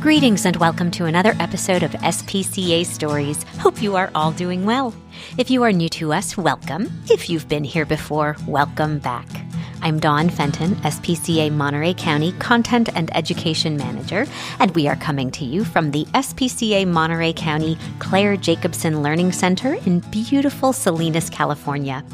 Greetings and welcome to another episode of SPCA Stories. Hope you are all doing well. If you are new to us, welcome. If you've been here before, welcome back. I'm Dawn Fenton, SPCA Monterey County Content and Education Manager, and we are coming to you from the SPCA Monterey County Claire Jacobson Learning Center in beautiful Salinas, California.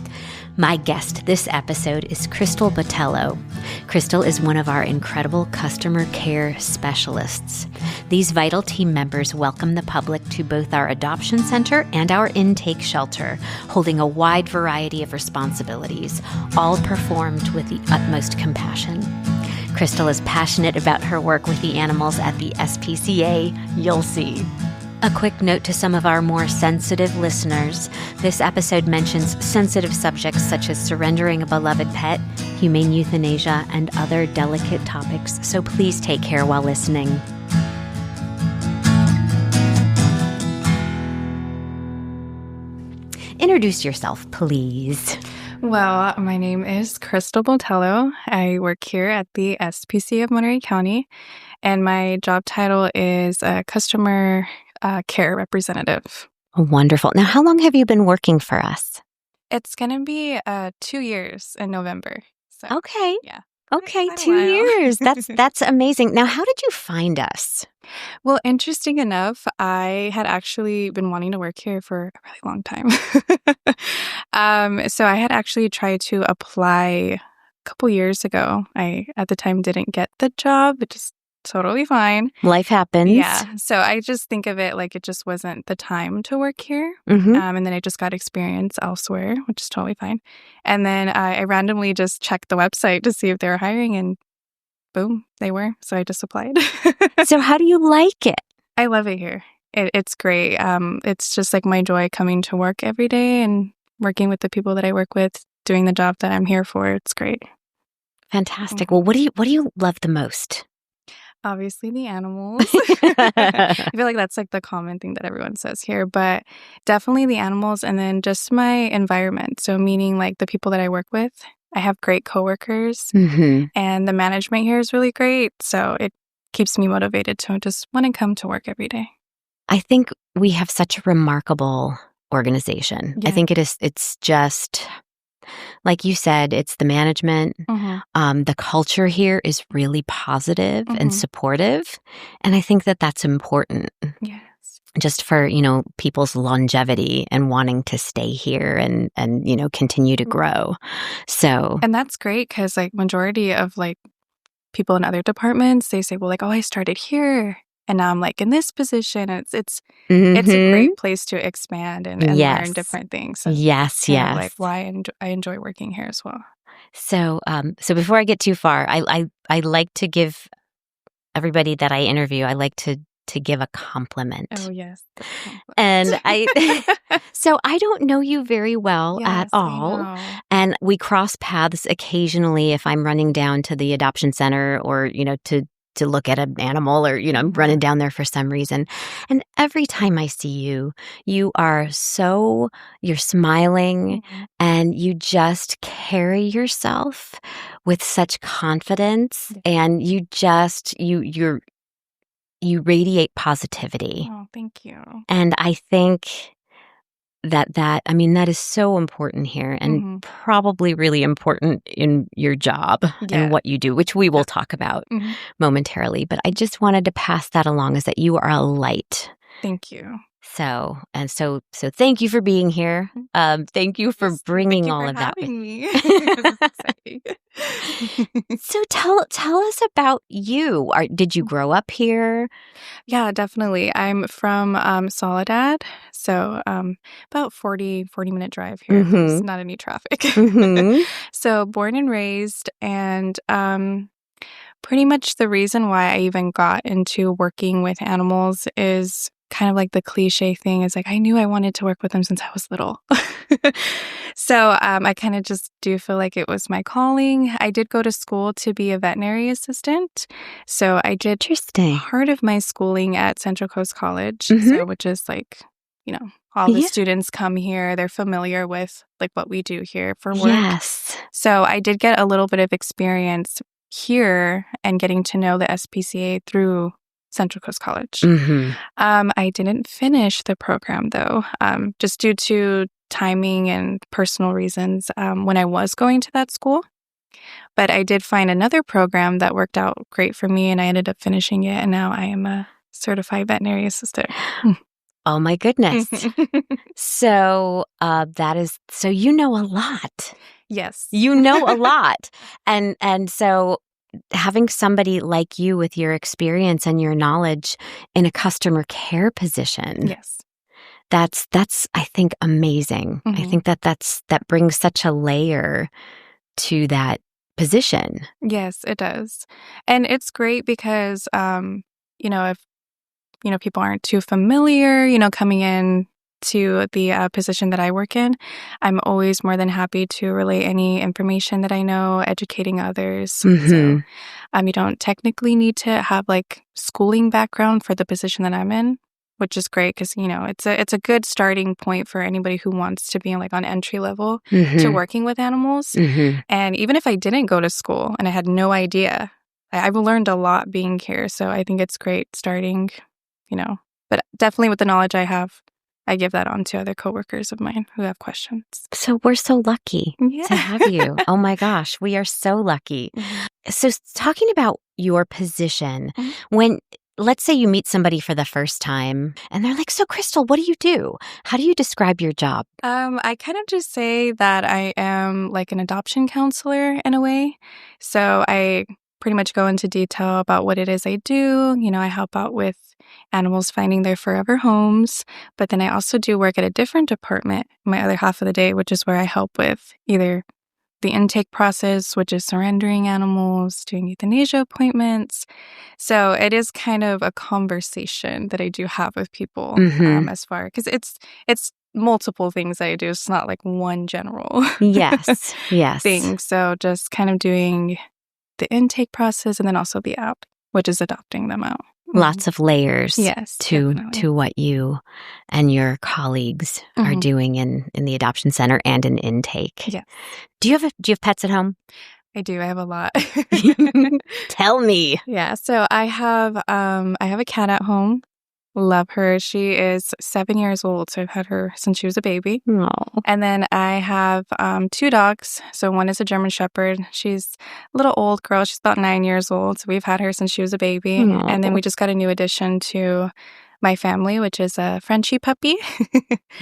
My guest this episode is Crystal Botello. Crystal is one of our incredible customer care specialists. These vital team members welcome the public to both our adoption center and our intake shelter, holding a wide variety of responsibilities, all performed with the utmost compassion. Crystal is passionate about her work with the animals at the SPCA. You'll see. A quick note to some of our more sensitive listeners. This episode mentions sensitive subjects such as surrendering a beloved pet, humane euthanasia, and other delicate topics, so please take care while listening. Introduce yourself, please. Well, my name is Crystal Botello. I work here at the SPCA of Monterey County, and my job title is a customer care representative. Wonderful. Now, how long have you been working for us? It's going to be 2 years in November. So, Okay. yeah. Okay, Quite a 2 while. years. That's amazing. Now, how did you find us? Well, interesting enough, I had actually been wanting to work here for a really long time. So I had actually tried to apply a couple years ago. I, at the time, didn't get the job, which is totally fine. Life happens. Yeah. So I just think of it like it just wasn't the time to work here. Mm-hmm. And then I just got experience elsewhere, which is totally fine. And then I randomly just checked the website to see if they were hiring, and boom, they were. So I just applied. So how do you like it? I love it here. It's great. It's just like my joy coming to work every day and working with the people that I work with, doing the job that I'm here for. It's great. Fantastic. Well, what do you love the most? Obviously, the animals. I feel like that's like the common thing that everyone says here, but definitely the animals, and then just my environment. So meaning like the people that I work with. I have great coworkers, Mm-hmm. and the management here is really great. So it keeps me motivated to just want to come to work every day. I think we have such a remarkable organization. Yeah. I think it's just, like you said, it's the management. Mm-hmm. The culture here is really positive and Mhm. supportive. And I think that that's important Yes. just for, people's longevity and wanting to stay here and continue to grow. So, And that's great because like majority of like people in other departments, they say, well, like, oh, I started here and now I'm like in this position. And it's a Mhm. great place to expand and Yes. learn different things. And Yes, kind of yes. like why I enjoy working here as well. So, so before I get too far, I like to give everybody that I interview, I like to give a compliment. Oh, yes. And so I don't know you very well at Yes, I all. know. And we cross paths occasionally if I'm running down to the adoption center or, to look at an animal or, I'm running down there for some reason. And every time I see you, you're smiling Mhm. and you just carry yourself with such confidence, and you radiate positivity. Oh, thank you. And I think that is so important here, and Mhm. probably really important in your job Yeah. and what you do, which we will talk about Mhm. momentarily. But I just wanted to pass that along, is that you are a light. Thank you. So thank you for being here. Thank you for bringing Thank you all for of that with having me. This is exciting. So tell us about you. Did you grow up here? Yeah, definitely. I'm from Soledad, so about 40-minute drive here. If there's Mhm. not any traffic. Mhm. So born and raised, and pretty much the reason why I even got into working with animals is kind of like the cliche thing is like I knew I wanted to work with them since I was little. So I kind of just do feel like it was my calling. I did go to school to be a veterinary assistant. So I did Interesting. part of my schooling at Central Coast College, Mhm. so which is like, all the Yeah. students come here. They're familiar with like what we do here for work. Yes. So I did get a little bit of experience here and getting to know the SPCA through Central Coast College. Mm-hmm. I didn't finish the program, though, just due to timing and personal reasons when I was going to that school. But I did find another program that worked out great for me, and I ended up finishing it, and now I am a certified veterinary assistant. Oh, my goodness. So so you know a lot. Yes. You know a lot. And so having somebody like you with your experience and your knowledge in a customer care position. Yes. That's I think amazing. I think that brings such a layer to that position. Yes, it does. And it's great because if people aren't too familiar, coming in to the position that I work in, I'm always more than happy to relay any information that I know, educating others. So you don't technically need to have like schooling background for the position that I'm in, which is great because it's a good starting point for anybody who wants to be like on entry level to working with animals. And even if I didn't go to school and I had no idea, I've learned a lot being here. So I think it's great starting, but definitely with the knowledge I have, I give that on to other coworkers of mine who have questions. So we're so lucky to have you. Oh my gosh, we are so lucky. So talking about your position, when let's say you meet somebody for the first time and they're like, so Crystal, what do you do? How do you describe your job? I kind of just say that I am like an adoption counselor in a way. So I pretty much go into detail about what it is I do. I help out with animals finding their forever homes. But then I also do work at a different department my other half of the day, which is where I help with either the intake process, which is surrendering animals, doing euthanasia appointments. So it is kind of a conversation that I do have with people as far, because it's multiple things I do. It's not like one general Yes. thing. So just kind of doing the intake process and then also the app, which is adopting them out. Lots of layers to definitely. what you and your colleagues are doing in the adoption center and in intake. Yes. Do you have pets at home? I do. I have a lot. Tell me. Yeah. So I have a cat at home. Love her. She is 7 years old. So I've had her since she was a baby. Oh. And then I have 2 dogs. So one is a German Shepherd. She's a little old girl. She's about 9 years old. So we've had her since she was a baby. Oh. And then we just got a new addition to my family, which is a Frenchie puppy.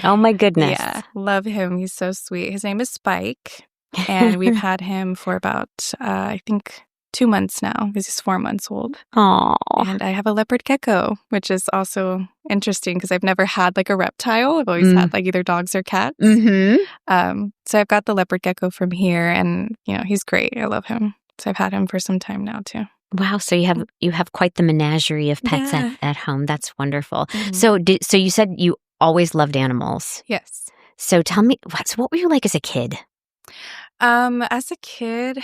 Oh my goodness. Yeah. Love him. He's so sweet. His name is Spike. And we've had him for about, I think, 2 months now because he's 4 months old. Oh. And I have a leopard gecko, which is also interesting because I've never had like a reptile. I've always had like either dogs or cats. So I've got the leopard gecko from here, and he's great. I love him. So I've had him for some time now too. Wow! So you have quite the menagerie of pets at home. That's wonderful. So you said you always loved animals. Yes. So tell me, what were you like as a kid? As a kid,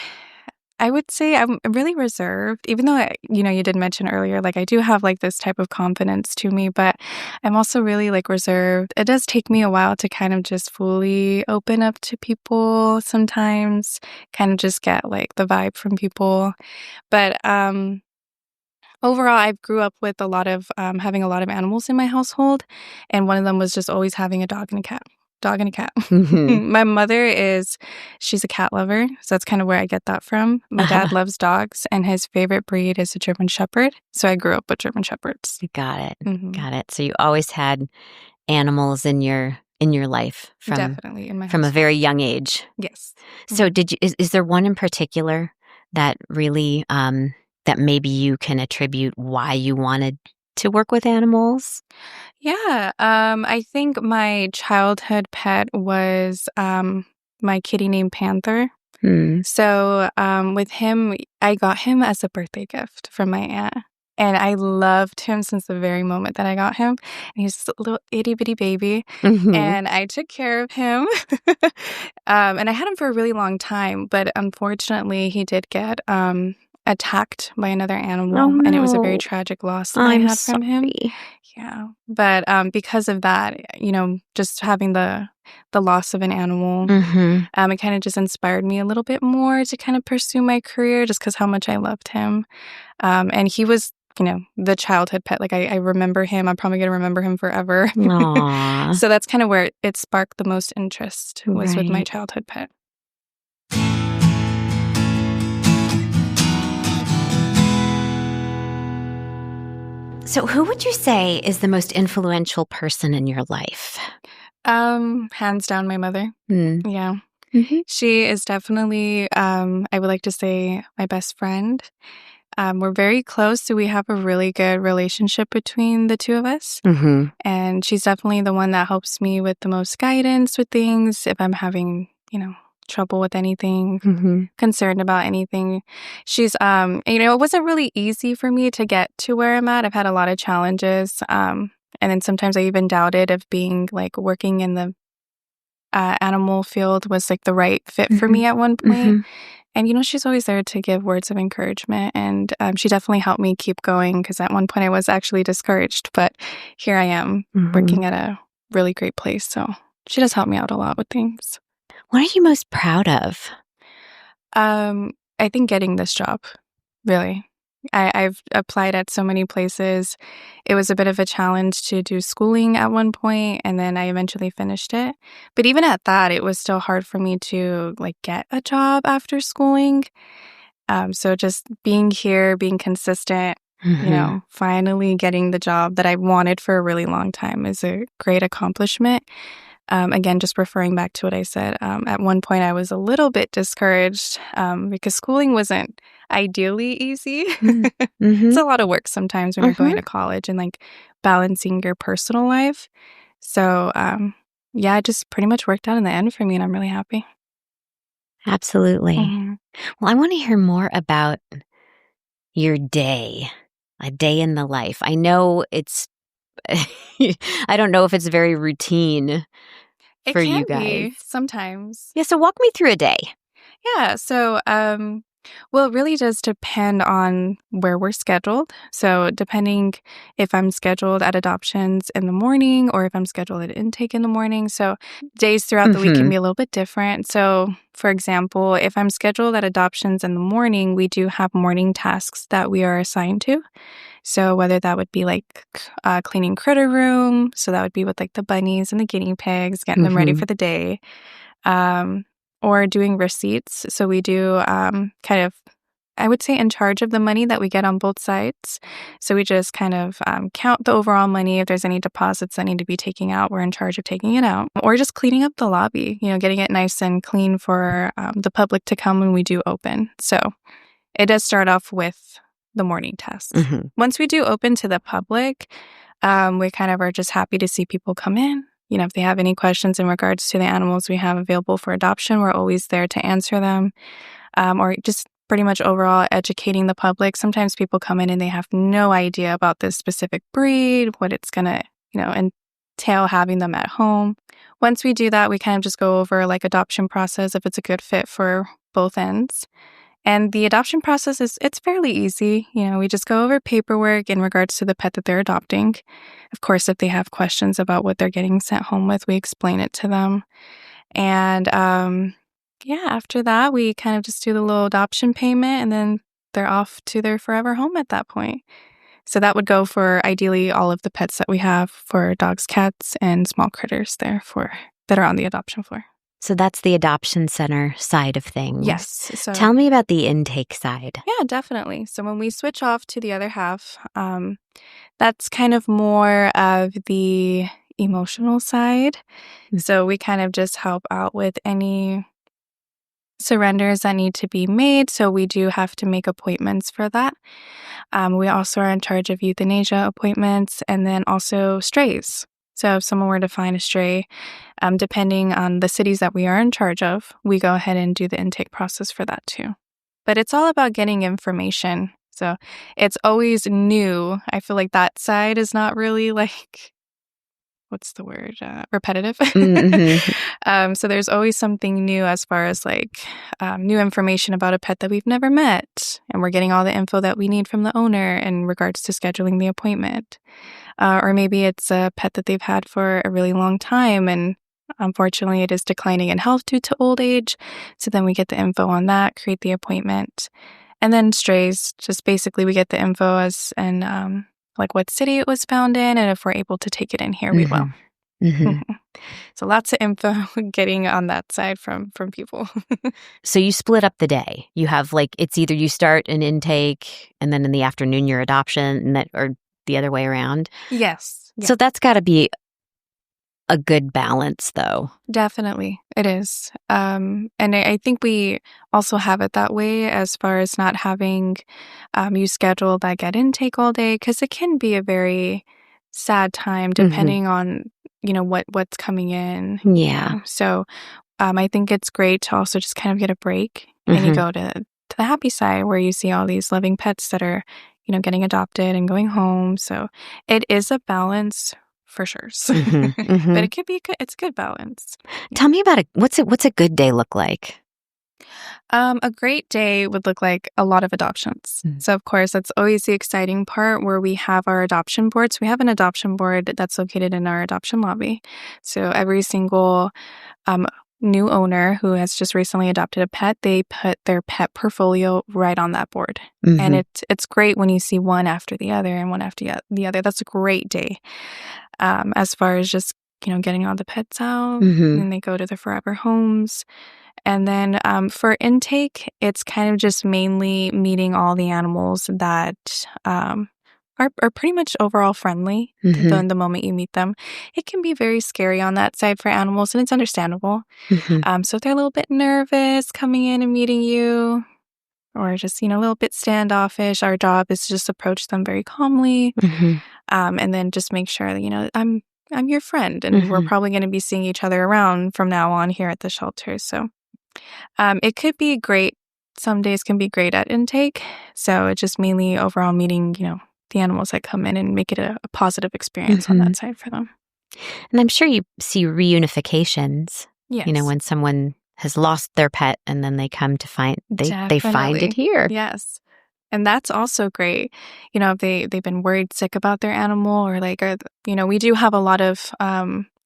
I would say I'm really reserved, even though, you did mention earlier, like I do have like this type of confidence to me, but I'm also really like reserved. It does take me a while to kind of just fully open up to people sometimes, kind of just get like the vibe from people. But overall, I grew up with a lot of having a lot of animals in my household, and one of them was just always having a dog and a cat. My mother she's a cat lover, so that's kind of where I get that from. My dad loves dogs, and his favorite breed is a German Shepherd, so I grew up with German Shepherds. Got it. So you always had animals in your life Definitely in my from a very young age. Yes. So is there one in particular that really that maybe you can attribute why you wanted to work with animals? Yeah. I think my childhood pet was my kitty named Panther. So with him, I got him as a birthday gift from my aunt. And I loved him since the very moment that I got him. And he was just a little itty bitty baby. And I took care of him. And I had him for a really long time. But unfortunately, he did get attacked by another animal. Oh, no. And it was a very tragic loss that I had from him. Yeah. But because of that, just having the loss of an animal, it kind of just inspired me a little bit more to kind of pursue my career just because how much I loved him. And he was the childhood pet. Like I remember him. I'm probably going to remember him forever. Aw. So that's kind of where it sparked the most interest was with my Right. childhood pet. So who would you say is the most influential person in your life? Hands down, my mother. Mm. Yeah. Mm-hmm. She is definitely, I would like to say, my best friend. We're very close, so we have a really good relationship between the two of us. Mm-hmm. And she's definitely the one that helps me with the most guidance with things. If I'm having, trouble with anything, Mm-hmm. concerned about anything. She's, it wasn't really easy for me to get to where I'm at. I've had a lot of challenges. And then sometimes I even doubted if being like working in the animal field was like the right fit for me at one point. Mm-hmm. And, she's always there to give words of encouragement. And she definitely helped me keep going because at one point I was actually discouraged. But here I am working at a really great place. So she does help me out a lot with things. What are you most proud of? I think getting this job, really. I've applied at so many places. It was a bit of a challenge to do schooling at one point, and then I eventually finished it. But even at that, it was still hard for me to like get a job after schooling. So just being here, being consistent, finally getting the job that I wanted for a really long time is a great accomplishment. Again, just referring back to what I said, at one point I was a little bit discouraged because schooling wasn't ideally easy. It's a lot of work sometimes when you're going to college and like balancing your personal life. So, it just pretty much worked out in the end for me, and I'm really happy. Absolutely. Mm-hmm. Well, I want to hear more about your day, a day in the life. I know it's, I don't know if it's very routine It for can you guys. be sometimes. Yeah, so walk me through a day. Yeah, so well, it really does depend on where we're scheduled. So depending if I'm scheduled at adoptions in the morning or if I'm scheduled at intake in the morning. So days throughout the week can be a little bit different. So for example, if I'm scheduled at adoptions in the morning, we do have morning tasks that we are assigned to. So whether that would be like cleaning critter room, so that would be with like the bunnies and the guinea pigs, getting them ready for the day. Or doing receipts. So we do kind of, I would say, in charge of the money that we get on both sides. So we just kind of count the overall money. If there's any deposits that need to be taken out, we're in charge of taking it out. Or just cleaning up the lobby, getting it nice and clean for the public to come when we do open. So it does start off with the morning tasks. Once we do open to the public, we kind of are just happy to see people come in. If they have any questions in regards to the animals we have available for adoption, we're always there to answer them. Or just pretty much overall educating the public. Sometimes people come in and they have no idea about this specific breed, what it's going to, entail having them at home. Once we do that, we kind of just go over like adoption process, if it's a good fit for both ends. And the adoption process it's fairly easy. We just go over paperwork in regards to the pet that they're adopting. Of course, if they have questions about what they're getting sent home with, we explain it to them. And after that, we kind of just do the little adoption payment, and then they're off to their forever home at that point. So that would go for ideally all of the pets that we have for dogs, cats, and small critters that are on the adoption floor. So that's the adoption center side of things. Yes. So tell me about the intake side. Yeah, definitely. So when we switch off to the other half, that's kind of more of the emotional side. So we kind of just help out with any surrenders that need to be made. So we do have to make appointments for that. We also are in charge of euthanasia appointments and then also strays. So if someone were to find a stray, depending on the cities that we are in charge of, we go ahead and do the intake process for that too. But it's all about getting information. So it's always new. I feel like that side is not really like, what's the word? Repetitive. So there's always something new as far as like new information about a pet that we've never met. And we're getting all the info that we need from the owner in regards to scheduling the appointment. Or maybe it's a pet that they've had for a really long time and unfortunately it is declining in health due to old age. So then we get the info on that, create the appointment. And then strays, just basically we get the info and like what city it was found in, and if we're able to take it in here, we will. So lots of info getting on that side from people. So you split up the day. You have it's either you start an intake and then in the afternoon your adoption, or the other way around. Yes. Yeah. So that's got to be a good balance, though. Definitely, it is. And I think we also have it that way as far as not having you schedule that get intake all day, because it can be a very sad time depending on what's coming in. Yeah. So I think it's great to also just kind of get a break and you go to the happy side where you see all these loving pets that are getting adopted and going home. So it is a balance. For sure. But it could be good. It's a good balance. Tell me about what's a good day look like? A great day would look like a lot of adoptions. So, of course, that's always the exciting part where we have our adoption board. So we have an adoption board that's located in our adoption lobby. So every single new owner who has just recently adopted a pet, they put their pet portfolio right on that board. And it's great when you see one after the other and one after the other. That's a great day. As far as just, getting all the pets out, and they go to the forever homes. And then for intake, it's kind of just mainly meeting all the animals that are pretty much overall friendly the moment you meet them. It can be very scary on that side for animals, and it's understandable. So if they're a little bit nervous coming in and meeting you, or just, a little bit standoffish, our job is to just approach them very calmly. And then just make sure that, I'm your friend, and we're probably going to be seeing each other around from now on here at the shelter. So it could be great. Some days can be great at intake. So it's just mainly overall meeting, the animals that come in and make it a positive experience on that side for them. And I'm sure you see reunifications, yes. When someone has lost their pet and then they come to find, they find it here. Yes. And that's also great. If they've been worried sick about their animal or we do have a lot of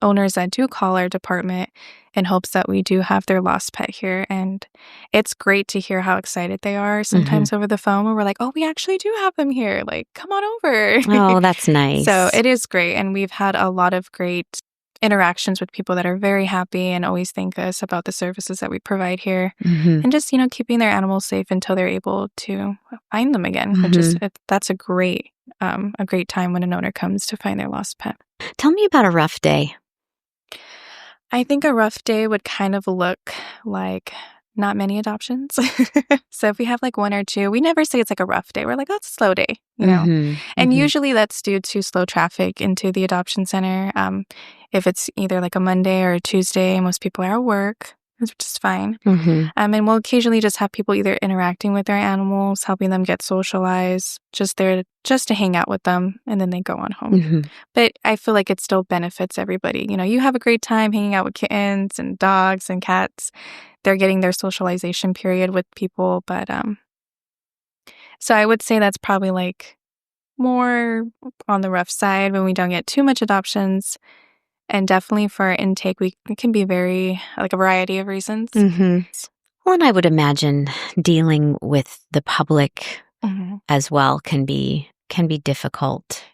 owners that do call our department in hopes that we do have their lost pet here. And it's great to hear how excited they are sometimes over the phone where we're like, oh, we actually do have them here. Come on over. Oh, that's nice. So it is great. And we've had a lot of great interactions with people that are very happy and always thank us about the services that we provide here, and just keeping their animals safe until they're able to find them again, which is that's a great time when an owner comes to find their lost pet. Tell me about a rough day. I think a rough day would kind of look like not many adoptions. So if we have one or two, we never say it's a rough day. We're like, oh, it's a slow day, And usually that's due to slow traffic into the adoption center. If it's either a Monday or a Tuesday, most people are at work, which is fine. And we'll occasionally just have people either interacting with their animals, helping them get socialized, just there to hang out with them, and then they go on home. But I feel like it still benefits everybody. You have a great time hanging out with kittens and dogs and cats. They're getting their socialization period with people. But so I would say that's probably more on the rough side when we don't get too much adoptions. And definitely for our intake, it can be very, a variety of reasons. Well, and I would imagine dealing with the public as well can be difficult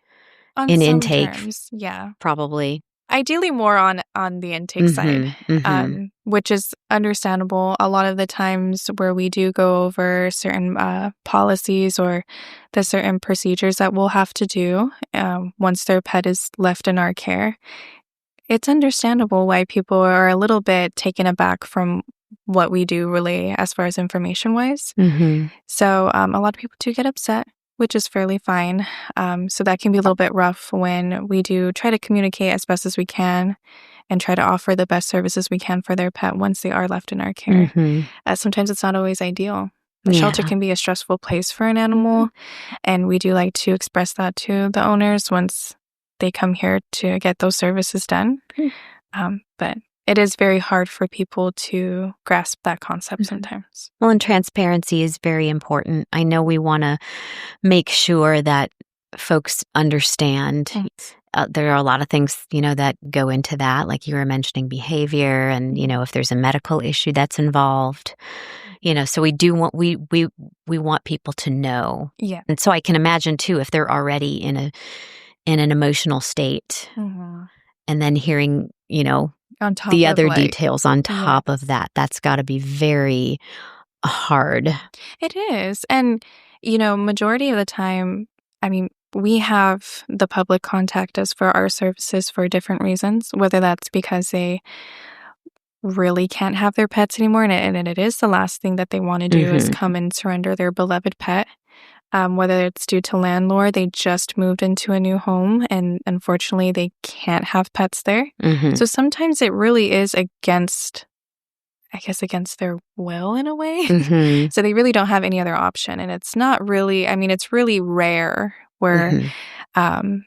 on in some intake. Terms, yeah. Probably. Ideally more on the intake side, which is understandable. A lot of the times where we do go over certain policies or the certain procedures that we'll have to do once their pet is left in our care, it's understandable why people are a little bit taken aback from what we do relay as far as information-wise. So a lot of people do get upset, which is fairly fine. So that can be a little bit rough when we do try to communicate as best as we can and try to offer the best services we can for their pet once they are left in our care. Sometimes it's not always ideal. The shelter can be a stressful place for an animal, and we do like to express that to the owners once they come here to get those services done. But it is very hard for people to grasp that concept sometimes. Well, and transparency is very important. I know we want to make sure that folks understand. There are a lot of things, that go into that, like you were mentioning behavior and, if there's a medical issue that's involved. So we want people to know. Yeah. And so I can imagine too, if they're already in an emotional state, Mm-hmm. and then hearing, On top the of other details on top yes. of that, that's got to be very hard. It is. And, majority of the time, I mean, we have the public contact us for our services for different reasons, whether that's because they really can't have their pets anymore, and it is the last thing that they want to do is Mhm. come and surrender their beloved pet. Whether it's due to landlord, they just moved into a new home, and unfortunately, they can't have pets there. Mhm. So sometimes it really is against, I guess, against their will in a way. Mhm. So they really don't have any other option, and it's not really. I mean, it's really rare where Mhm. um,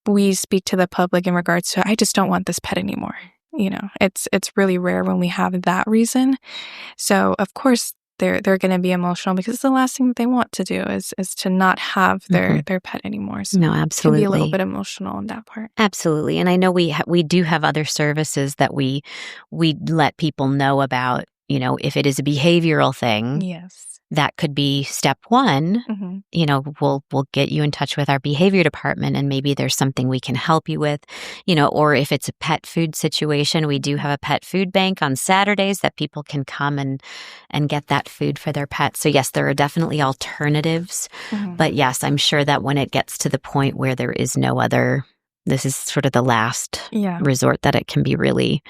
we speak to the public in regards to, I just don't want this pet anymore. It's really rare when we have that reason. So of course they're going to be emotional because the last thing that they want to do is to not have their pet anymore. So No, it can be a little absolutely. bit emotional in that part. Absolutely. And I know we do have other services that we let people know about, if it is a behavioral thing. Yes. That could be step one. Mm-hmm. We'll get you in touch with our behavior department, and maybe there's something we can help you with, or if it's a pet food situation, we do have a pet food bank on Saturdays that people can come and get that food for their pets. So yes, there are definitely alternatives, Mm-hmm. but yes, I'm sure that when it gets to the point where there is no other, this is sort of the last Yeah. resort, that it can be really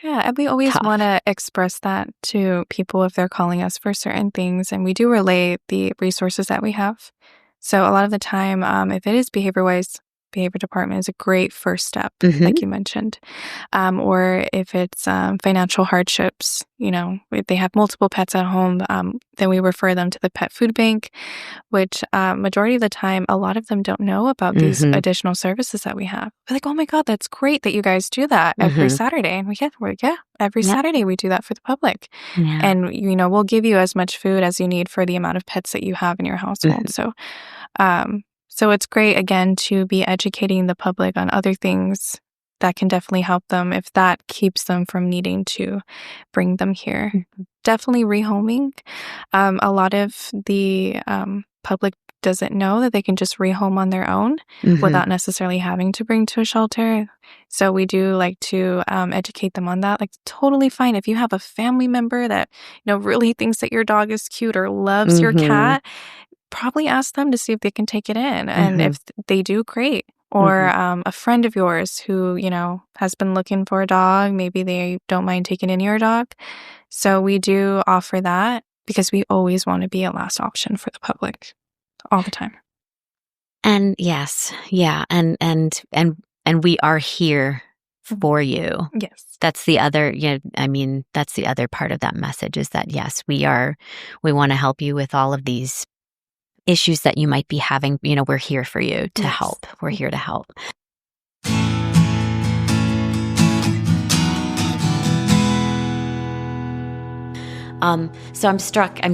Yeah, and we always tough. want to express that to people if they're calling us for certain things, and we do relay the resources that we have. So a lot of the time, if it is behavior-wise, behavior department is a great first step, Mhm. like you mentioned. Or if it's financial hardships, if they have multiple pets at home, then we refer them to the pet food bank, which majority of the time, a lot of them don't know about these Mhm. additional services that we have. They're like, oh my God, that's great that you guys do that every Mhm. Saturday. And every Yep. Saturday we do that for the public. Yeah. And, we'll give you as much food as you need for the amount of pets that you have in your household. Mhm. So it's great, again, to be educating the public on other things that can definitely help them if that keeps them from needing to bring them here. Definitely rehoming. A lot of the public doesn't know that they can just rehome on their own Mhm. without necessarily having to bring to a shelter. So we do like to educate them on that. Like, totally fine if you have a family member that really thinks that your dog is cute or loves your Mhm. cat. Probably ask them to see if they can take it in, and Mhm. if they do, great. Or Mhm. a friend of yours who has been looking for a dog, maybe they don't mind taking in your dog. So we do offer that because we always want to be a last option for the public all the time. And yes, yeah, and we are here for you. Yes. That's the other, that's the other part of that message, is that yes, we want to help you with all of these issues that you might be having. We're here for you to Yes. help. We're here to help. So I'm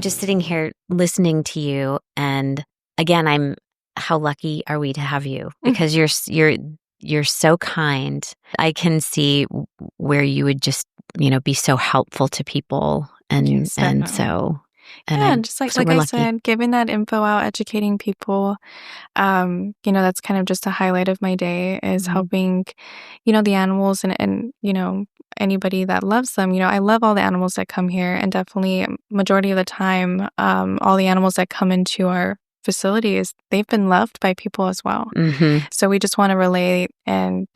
just sitting here listening to you, and again, how lucky are we to have you? Because you're so kind. I can see where you would just, be so helpful to people, and Yes, definitely. so, and Yeah, and just like so we're I lucky. said, giving that info out, educating people. That's kind of just a highlight of my day is Mhm. helping, the animals and anybody that loves them. I love all the animals that come here, and definitely majority of the time, all the animals that come into our facilities, they've been loved by people as well. Mhm. So we just want to relate and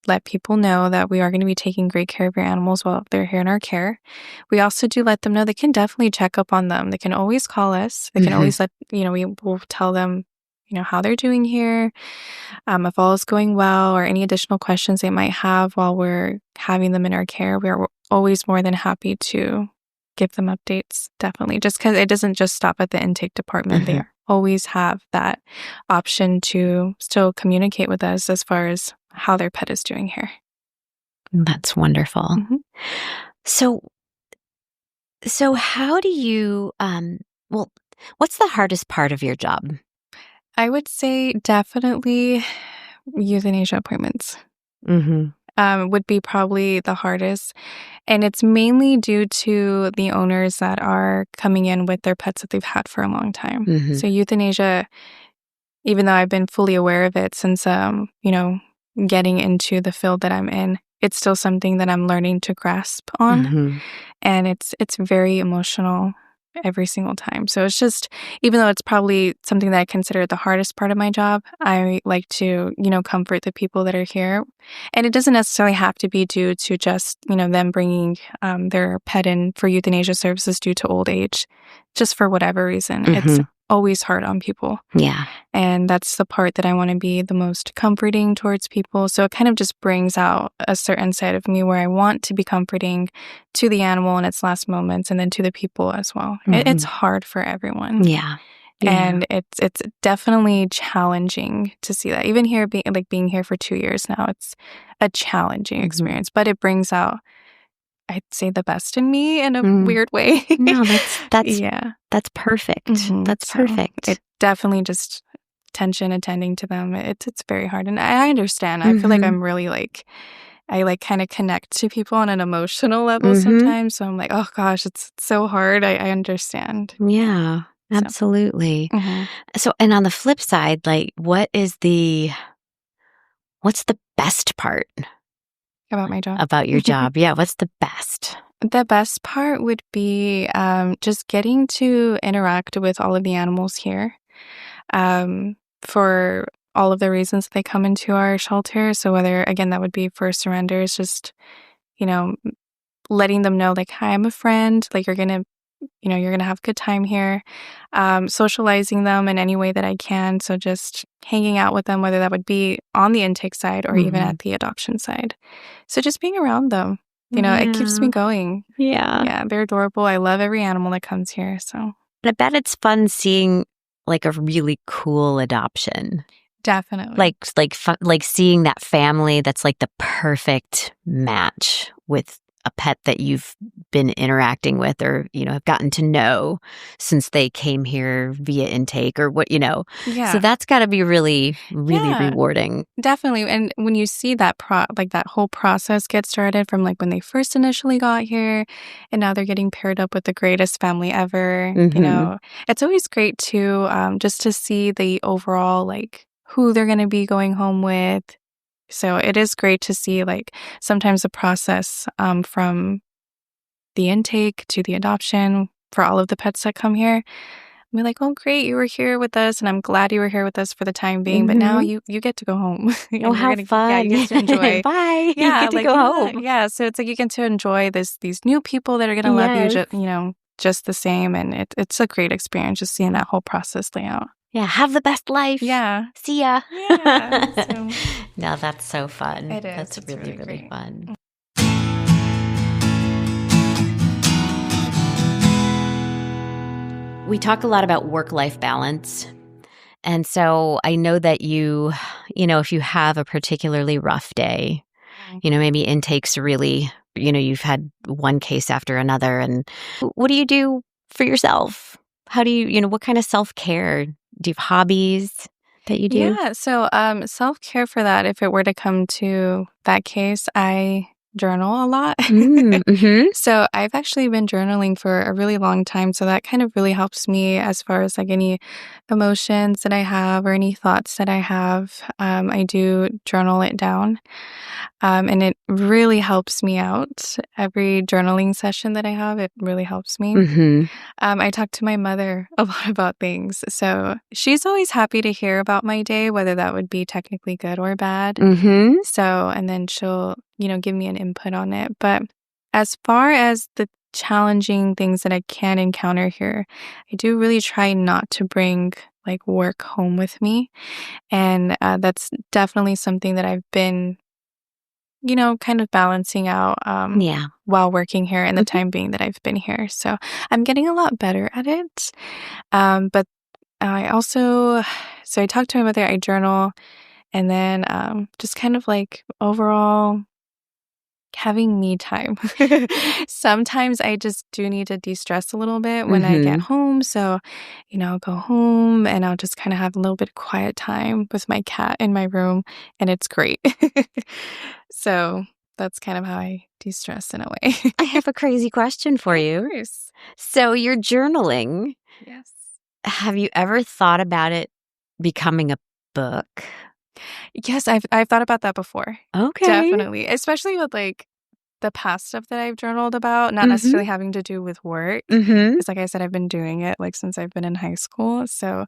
let people know that we are going to be taking great care of your animals while they're here in our care. We also do let them know they can definitely check up on them. They can always call us. They can always we will tell them, how they're doing here, if all is going well, or any additional questions they might have while we're having them in our care. We're always more than happy to give them updates, definitely. Just because it doesn't just stop at the intake department. They always have that option to still communicate with us as far as how their pet is doing here. That's wonderful. Mhm. So how do you, what's the hardest part of your job? I would say definitely euthanasia appointments. Mm-hmm. would be probably the hardest. And it's mainly due to the owners that are coming in with their pets that they've had for a long time. Mhm. So euthanasia, even though I've been fully aware of it since, getting into the field that I'm in, it's still something that I'm learning to grasp on. Mhm. And it's very emotional every single time. So it's just, even though it's probably something that I consider the hardest part of my job, I like to, comfort the people that are here. And it doesn't necessarily have to be due to just, them bringing their pet in for euthanasia services due to old age, just for whatever reason. It's Mhm. always hard on people. Yeah. And that's the part that I want to be the most comforting towards people. So it kind of just brings out a certain side of me where I want to be comforting to the animal in its last moments and then to the people as well. It's Mhm. hard for everyone. Yeah. Yeah. And it's definitely challenging to see that. Even here, being here for 2 years now, it's a challenging Mhm. experience, but it brings out, I'd say, the best in me in a Mm. weird way. No, that's Yeah. perfect. Mhm. That's So perfect. it definitely just tension attending to them. It's very hard, and I understand. I feel like Mhm. I'm really I kind of connect to people on an emotional level Mhm. sometimes. So I'm like, oh gosh, it's so hard. I understand. Yeah. So Absolutely. mhm. So, and on the flip side, like, what's the best part About my job. about your job? Yeah, what's the best? The best part would be just getting to interact with all of the animals here, for all of the reasons they come into our shelter. So whether, again, that would be for surrenders, just, you know, letting them know, like, hi, I'm a friend, like, you're gonna have a good time here. Socializing them in any way that I can. So just hanging out with them, whether that would be on the intake side or even Mhm. at the adoption side. So just being around them, it keeps me Yeah. going. Yeah. Yeah, they're adorable. I love every animal that comes here. So I bet it's fun seeing like a really cool adoption. definitely. Like seeing that family that's like the perfect match with a pet that you've been interacting with or, have gotten to know since they came here via intake or what. So Yeah. that's got to be really, really Yeah. rewarding. Definitely. And when you see that that whole process get started from like when they first initially got here and now they're getting paired up with the greatest family ever, Mhm. it's always great to just to see the overall like who they're going to be going home with. So it is great to see like sometimes the process from the intake to the adoption for all of the pets that come here. We're like, oh, great, you were here with us, and I'm glad you were here with us for the time being. But now Mhm. you get to go home, Oh, and how you fun. get to enjoy. Bye. You Yeah, get to like go home. yeah. So it's like you get to enjoy these new people that are gonna love you, Yes. just the same, and it's a great experience just seeing that whole process play out. Yeah, have the best life. Yeah, See ya. yeah. So No, that's so fun. it is. That's It's really, really really great. fun. We talk a lot about work-life balance. And so I know that if you have a particularly rough day, maybe intakes really, you've had one case after another. And what do you do for yourself? How do what kind of self-care? Do you have hobbies that you do? Yeah, so self-care for that, if it were to come to that case, I journal a lot. Mm-hmm. So I've actually been journaling for a really long time, so that kind of really helps me as far as like any emotions that I have or any thoughts that I have. I do journal it down. And it really helps me out. Every journaling session that I have, it really helps me. Mm-hmm. I talk to my mother a lot about things. So she's always happy to hear about my day, whether that would be technically good or bad. Mm-hmm. So, and then she'll, give me an input on it. But as far as the challenging things that I can encounter here, I do really try not to bring like work home with me. And that's definitely something that I've been kind of balancing out Yeah. while working here and the Mhm. time being that I've been here. So I'm getting a lot better at it. But I also, so I talk to my mother, I journal, and then just kind of like overall having me time. Sometimes I just do need to de-stress a little bit when I get home. So, I'll go home and I'll just kind of have a little bit of quiet time with my cat in my room, and it's great. So that's kind of how I de-stress in a way. I have a crazy question for Of you. course. So you're journaling. Yes. Have you ever thought about it becoming a book? Yes, I've thought about that before. Okay. Definitely. Especially with like the past stuff that I've journaled about, not necessarily having to do with work. Because like I said, I've been doing it like since I've been in high school. So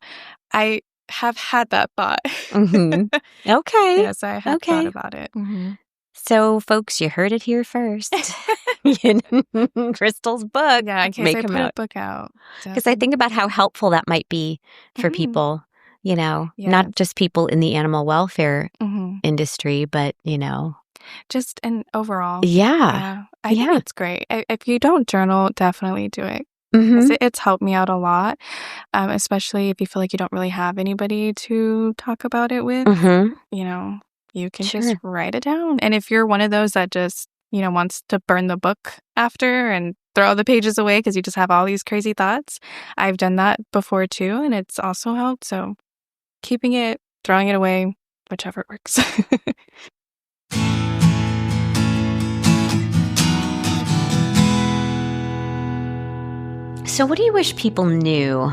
I have had that thought. Okay. Yes, I have thought about it. So, folks, you heard it here first. Crystal's book. Yeah, in case may I come put out. a book out. Because I think about how helpful that might be for people, not just people in the animal welfare industry, but, just and overall. Yeah. I think it's great. If you don't journal, definitely do it. It's helped me out a lot, especially if you feel like you don't really have anybody to talk about it with. You can just write it down. And if you're one of those that just, wants to burn the book after and throw the pages away because you just have all these crazy thoughts, I've done that before too, and it's also helped. So keeping it, throwing it away, whichever works. So what do you wish people knew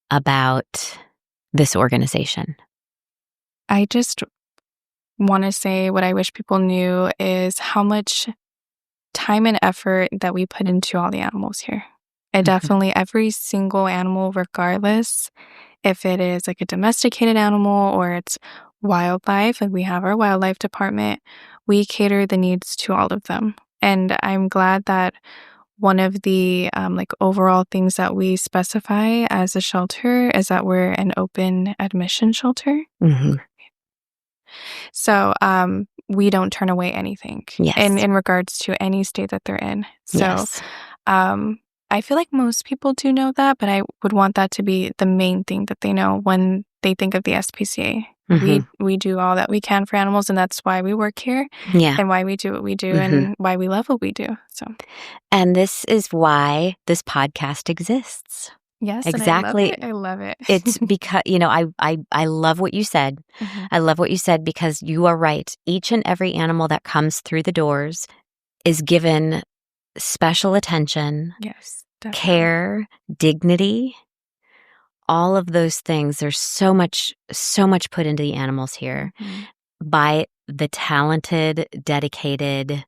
about this organization? I just want to say what I wish people knew is how much time and effort that we put into all the animals here. And definitely every single animal, regardless if it is like a domesticated animal or it's wildlife, like we have our wildlife department, we cater the needs to all of them. And I'm glad that one of the like overall things that we specify as a shelter is that we're an open admission shelter. So we don't turn away anything in regards to any state that they're in. So I feel like most people do know that, but I would want that to be the main thing that they know when they think of the SPCA. We do all that we can for animals, and that's why we work here and why we do what we do and why we love what we do. And this is why this podcast exists. Yes, exactly. And I love it. It's because, I love what you said. I love what you said because you are right. Each and every animal that comes through the doors is given special attention, definitely. care, dignity, all of those things. There's so much put into the animals here by the talented, dedicated,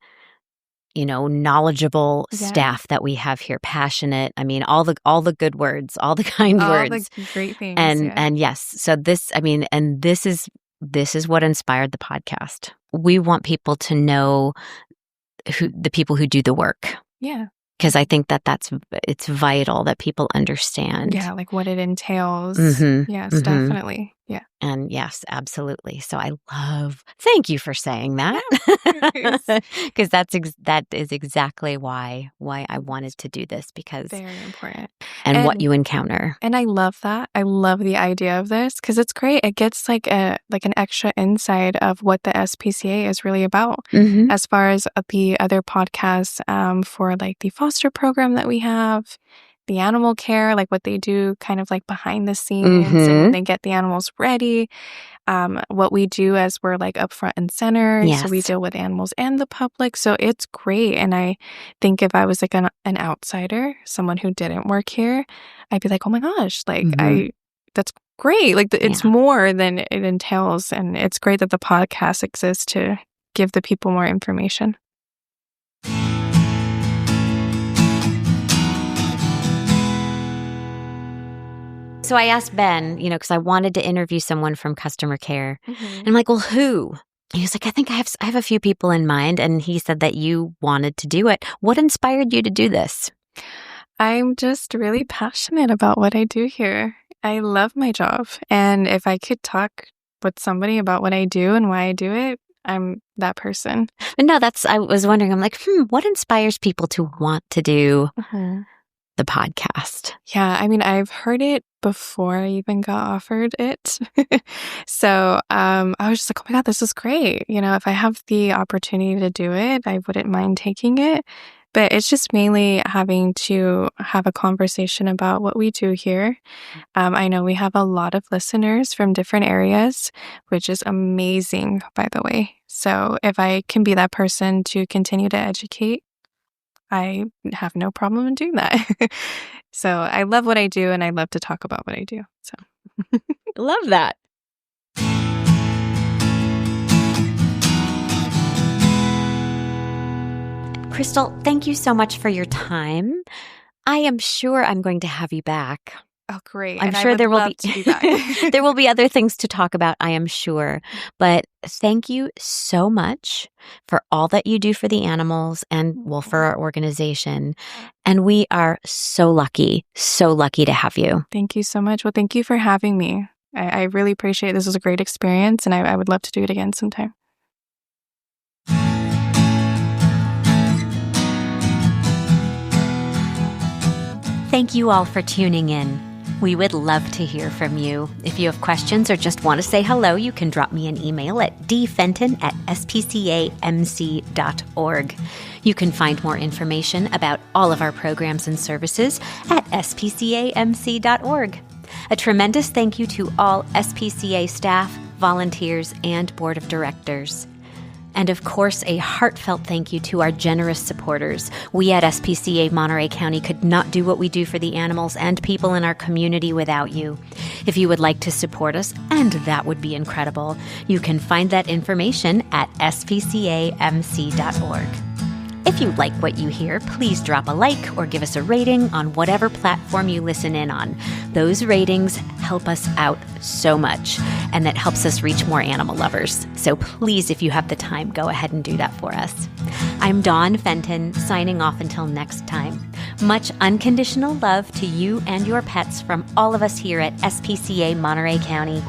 knowledgeable staff that we have here, passionate. I mean, all the good words, all the kind words, all the great things. And yes, so this is what inspired the podcast. We want people to know the people who do the work. Yeah. Because I think it's vital that people understand. Yeah, like what it entails. Yes, definitely. Yeah. And yes, absolutely. So thank you for saying that. Because that is exactly why I wanted to do this, because very important. And what you encounter. And I love that. I love the idea of this because it's great. It gets like an extra insight of what the SPCA is really about. As far as the other podcasts for like the foster program that we have, the animal care, like what they do kind of like behind the scenes and when they get the animals ready, what we do as we're like up front and center. So we deal with animals and the public. So it's great. And I think if I was like an outsider, someone who didn't work here, I'd be like, oh my gosh, like that's great. Like it's more than it entails. And it's great that the podcast exists to give the people more information. So I asked Ben, because I wanted to interview someone from customer care. And I'm like, well, who? And he was like, I think I have a few people in mind. And he said that you wanted to do it. What inspired you to do this? I'm just really passionate about what I do here. I love my job. And if I could talk with somebody about what I do and why I do it, I'm that person. No, I was wondering, I'm like, what inspires people to want to do the podcast? Yeah, I mean, I've heard it before I even got offered it. So I was just like, oh my God, this is great. If I have the opportunity to do it, I wouldn't mind taking it. But it's just mainly having to have a conversation about what we do here. I know we have a lot of listeners from different areas, which is amazing, by the way. So if I can be that person to continue to educate, I have no problem in doing that. So I love what I do, and I love to talk about what I do. So Love that. Crystal, thank you so much for your time. I am sure I'm going to have you back. Oh, great. I'm And I sure would there will love be to be back. there will be other things to talk about, I am sure. But thank you so much for all that you do for the animals and, well, for our organization. And we are so lucky to have you. Thank you so much. Well, thank you for having me. I really appreciate it. This was a great experience, and I would love to do it again sometime. Thank you all for tuning in. We would love to hear from you. If you have questions or just want to say hello, you can drop me an email at dfenton@spcamc.org. You can find more information about all of our programs and services at spcamc.org. A tremendous thank you to all SPCA staff, volunteers, and board of directors. And of course, a heartfelt thank you to our generous supporters. We at SPCA Monterey County could not do what we do for the animals and people in our community without you. If you would like to support us, and that would be incredible, you can find that information at spcamc.org. If you like what you hear, please drop a like or give us a rating on whatever platform you listen in on. Those ratings help us out so much, and that helps us reach more animal lovers. So please, if you have the time, go ahead and do that for us. I'm Dawn Fenton, signing off until next time. Much unconditional love to you and your pets from all of us here at SPCA Monterey County.